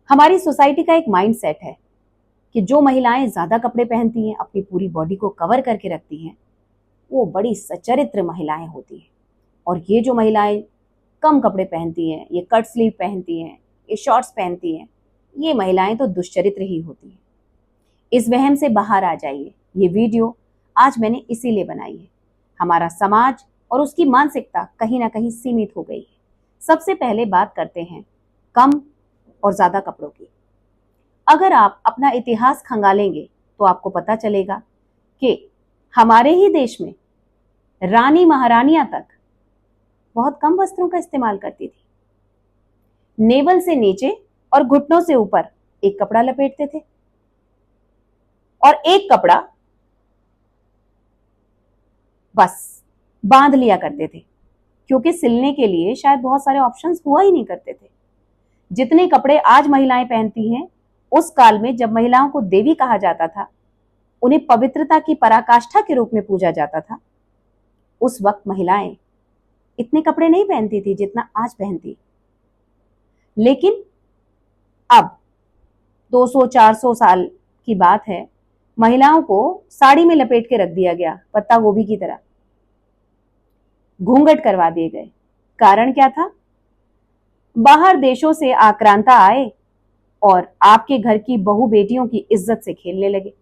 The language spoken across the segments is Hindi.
हमारी सोसाइटी का एक माइंड सेट है कि जो महिलाएं ज्यादा कपड़े पहनती हैं, अपनी पूरी बॉडी को कवर करके रखती हैं, वो बड़ी सच्चरित्र महिलाएं होती हैं। और ये जो महिलाएं कम कपड़े पहनती हैं, ये कट स्लीव पहनती हैं, ये शॉर्ट्स पहनती हैं, ये महिलाएं तो दुश्चरित्र ही होती हैं। इस वहम से बाहर आ जाइए। ये वीडियो आज मैंने इसीलिए बनाई है। हमारा समाज और उसकी मानसिकता कहीं ना कहीं सीमित हो गई है। सबसे पहले बात करते हैं कम और ज्यादा कपड़ों की। अगर आप अपना इतिहास खंगालेंगे तो आपको पता चलेगा कि हमारे ही देश में रानी महारानियां तक बहुत कम वस्त्रों का इस्तेमाल करती थी। नेवल से नीचे और घुटनों से ऊपर एक कपड़ा लपेटते थे और एक कपड़ा बस बांध लिया करते थे, क्योंकि सिलने के लिए शायद बहुत सारे ऑप्शंस हुआ ही नहीं करते थे। जितने कपड़े आज महिलाएं पहनती हैं, उस काल में जब महिलाओं को देवी कहा जाता था, उन्हें पवित्रता की पराकाष्ठा के रूप में पूजा जाता था, उस वक्त महिलाएं इतने कपड़े नहीं पहनती थी जितना आज पहनती। लेकिन अब 200-400 साल की बात है, महिलाओं को साड़ी में लपेट के रख दिया गया, पत्ता गोभी की तरह घूंघट करवा दिए गए। कारण क्या था? बाहर देशों से आक्रांता आए और आपके घर की बहू बेटियों की इज्जत से खेलने लगे।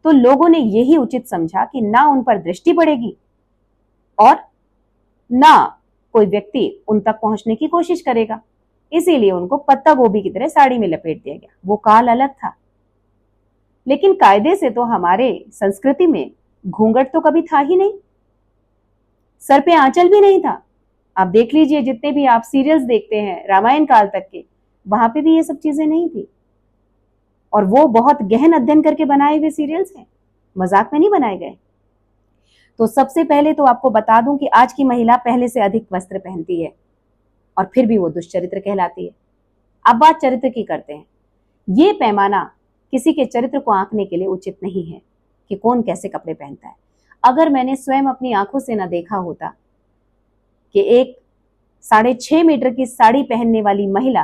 तो लोगों ने यही उचित समझा कि ना उन पर दृष्टि पड़ेगी और ना कोई व्यक्ति उन तक पहुंचने की कोशिश करेगा, इसीलिए उनको पत्ता गोभी की तरह साड़ी में लपेट दिया गया। वो काल अलग था। लेकिन कायदे से तो हमारे संस्कृति में घूंघट तो कभी था ही नहीं, सर पे आंचल भी नहीं था। आप देख लीजिए, जितने भी आप सीरियल्स देखते हैं रामायण काल तक के, वहां पे भी ये सब चीजें नहीं थी। और वो बहुत गहन अध्ययन करके बनाए हुए सीरियल्स हैं, मजाक में नहीं बनाए गए। तो सबसे पहले तो आपको बता दूं कि आज की महिला पहले से अधिक वस्त्र पहनती है और फिर भी वो दुश्चरित्र कहलाती है। अब बात चरित्र की करते हैं। ये पैमाना किसी के चरित्र को आंकने के लिए उचित नहीं है कि कौन कैसे कपड़े पहनता है। अगर मैंने स्वयं अपनी आंखों से ना देखा होता कि एक 6.5 मीटर की साड़ी पहनने वाली महिला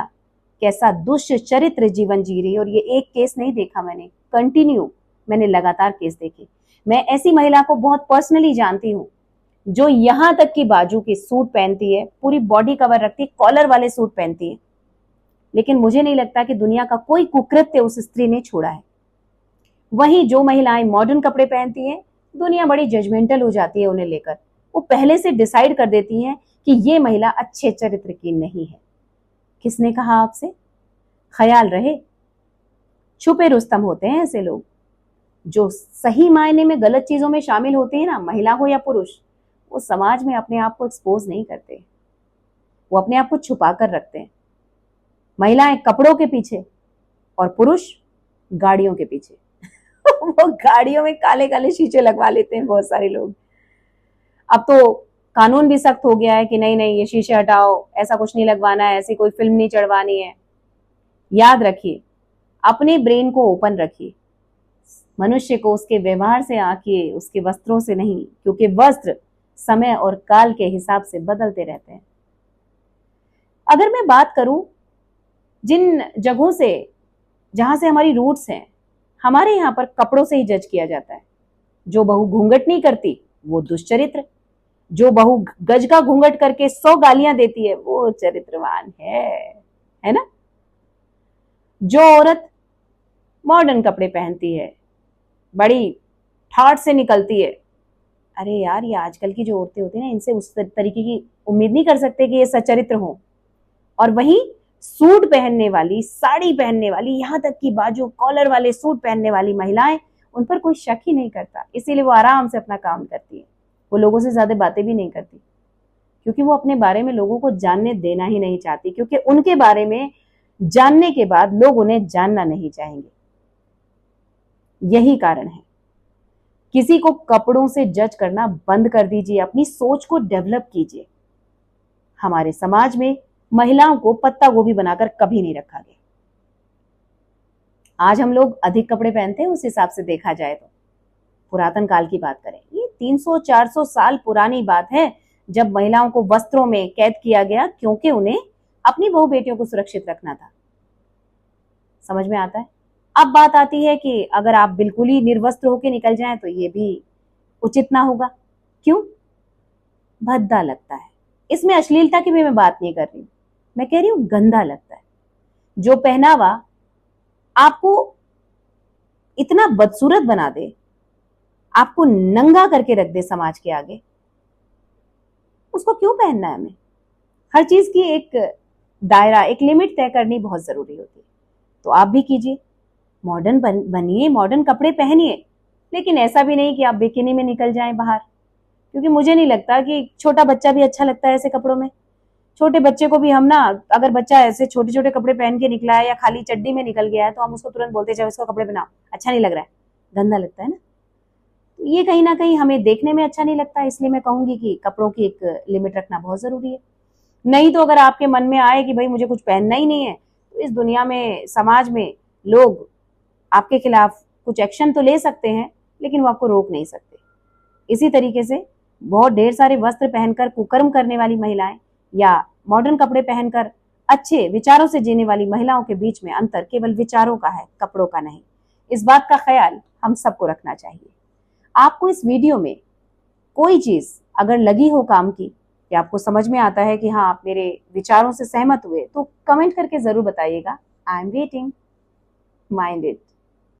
कैसा दुष्चरित्र जीवन जी रही है, और ये एक केस नहीं देखा मैंने, कंटिन्यू मैंने लगातार केस देखे। मैं ऐसी महिला को बहुत पर्सनली जानती हूँ जो यहां तक की बाजू की सूट पहनती है, पूरी बॉडी कवर रखती है, कॉलर वाले सूट पहनती है, लेकिन मुझे नहीं लगता कि दुनिया का कोई कुकृत्य उस स्त्री ने छोड़ा है। वहीं जो महिलाएं मॉडर्न कपड़े पहनती हैं, दुनिया बड़ी जजमेंटल हो जाती है उन्हें लेकर। वो पहले से डिसाइड कर देती हैं कि ये महिला अच्छे चरित्र की नहीं है। किसने कहा आपसे? ख्याल रहे, छुपे रुस्तम होते हैं ऐसे लोग जो सही मायने में गलत चीजों में शामिल होते हैं ना, महिला हो या पुरुष, वो समाज में अपने आप को एक्सपोज नहीं करते, वो अपने आप को छुपा कर रखते हैं। महिलाएं कपड़ों के पीछे और पुरुष गाड़ियों के पीछे वो गाड़ियों में काले काले शीशे लगवा लेते हैं बहुत सारे लोग। अब तो कानून भी सख्त हो गया है कि नहीं नहीं, ये शीशे हटाओ, ऐसा कुछ नहीं लगवाना है, ऐसी कोई फिल्म नहीं चढ़वानी है। याद रखिए, अपने ब्रेन को ओपन रखिए, मनुष्य को उसके व्यवहार से आंकिए, उसके वस्त्रों से नहीं, क्योंकि वस्त्र समय और काल के हिसाब से बदलते रहते हैं। अगर मैं बात करूं जिन जगहों से, जहां से हमारी रूट्स हैं, हमारे यहाँ पर कपड़ों से ही जज किया जाता है। जो बहू घूंघट नहीं करती वो दुष्चरित्र, जो बहू गज का घूंघट करके 100 गालियां देती है वो चरित्रवान है ना? जो औरत मॉडर्न कपड़े पहनती है, बड़ी ठाट से निकलती है, अरे यार, ये आजकल की जो औरतें होती है ना, इनसे उस तरीके की उम्मीद नहीं कर सकते कि ये सच्चरित्र हो। और वहीं सूट पहनने वाली, साड़ी पहनने वाली, यहाँ तक कि बाजू कॉलर वाले सूट पहनने वाली महिलाएं, उन पर कोई शक ही नहीं करता, इसीलिए वो आराम से अपना काम करती है। वो लोगों से ज्यादा बातें भी नहीं करती, क्योंकि वो अपने बारे में लोगों को जानने देना ही नहीं चाहती, क्योंकि उनके बारे में जानने के बाद लोग उन्हें जानना नहीं चाहेंगे। यही कारण है। किसी को कपड़ों से जज करना बंद कर दीजिए, अपनी सोच को डेवलप कीजिए। हमारे समाज में महिलाओं को पत्ता गोभी बनाकर कभी नहीं रखा गया। आज हम लोग अधिक कपड़े पहनते हैं उस हिसाब से देखा जाए तो। पुरातन काल की बात करें, ये 300-400 साल पुरानी बात है, जब महिलाओं को वस्त्रों में कैद किया गया, क्योंकि उन्हें अपनी बहू बेटियों को सुरक्षित रखना था। समझ में आता है। अब बात आती है कि अगर आप बिल्कुल ही निर्वस्त्र होकर निकल जाएं तो ये भी उचित ना होगा। क्यों? भद्दा लगता है। इसमें अश्लीलता की भी मैं बात नहीं कर रही हूं, मैं कह रही हूं गंदा लगता है। जो पहनावा आपको इतना बदसूरत बना दे, आपको नंगा करके रख दे समाज के आगे, उसको क्यों पहनना है हमें? हर चीज की एक दायरा, एक लिमिट तय करनी बहुत जरूरी होती है। तो आप भी कीजिए, मॉडर्न बनिए, मॉडर्न कपड़े पहनिए, लेकिन ऐसा भी नहीं कि आप बिकिनी में निकल जाएं बाहर, क्योंकि मुझे नहीं लगता कि छोटा बच्चा भी अच्छा लगता है ऐसे कपड़ों में। छोटे बच्चे को भी हम ना, अगर बच्चा ऐसे छोटे छोटे कपड़े पहन के निकला है या खाली चड्डी में निकल गया है तो हम उसको तुरंत बोलते जाओ इसको कपड़े पहनाओ, अच्छा नहीं लग रहा है, गंदा लगता है ना। तो ये कहीं ना कहीं हमें देखने में अच्छा नहीं लगता, इसलिए मैं कहूंगी कि कपड़ों की एक लिमिट रखना बहुत जरूरी है। नहीं तो अगर आपके मन में आए कि भाई मुझे कुछ पहनना ही नहीं है, तो इस दुनिया में, समाज में लोग आपके खिलाफ कुछ एक्शन तो ले सकते हैं, लेकिन वो आपको रोक नहीं सकते। इसी तरीके से बहुत ढेर सारे वस्त्र पहनकर कुकर्म करने वाली महिलाएं या मॉडर्न कपड़े पहनकर अच्छे विचारों से जीने वाली महिलाओं के बीच में अंतर केवल विचारों का है, कपड़ों का नहीं। इस बात का ख्याल हम सबको रखना चाहिए। आपको इस वीडियो में कोई चीज अगर लगी हो काम की, या आपको समझ में आता है कि हाँ आप मेरे विचारों से सहमत हुए, तो कमेंट करके जरूर बताइएगा। I am waiting. Mind it.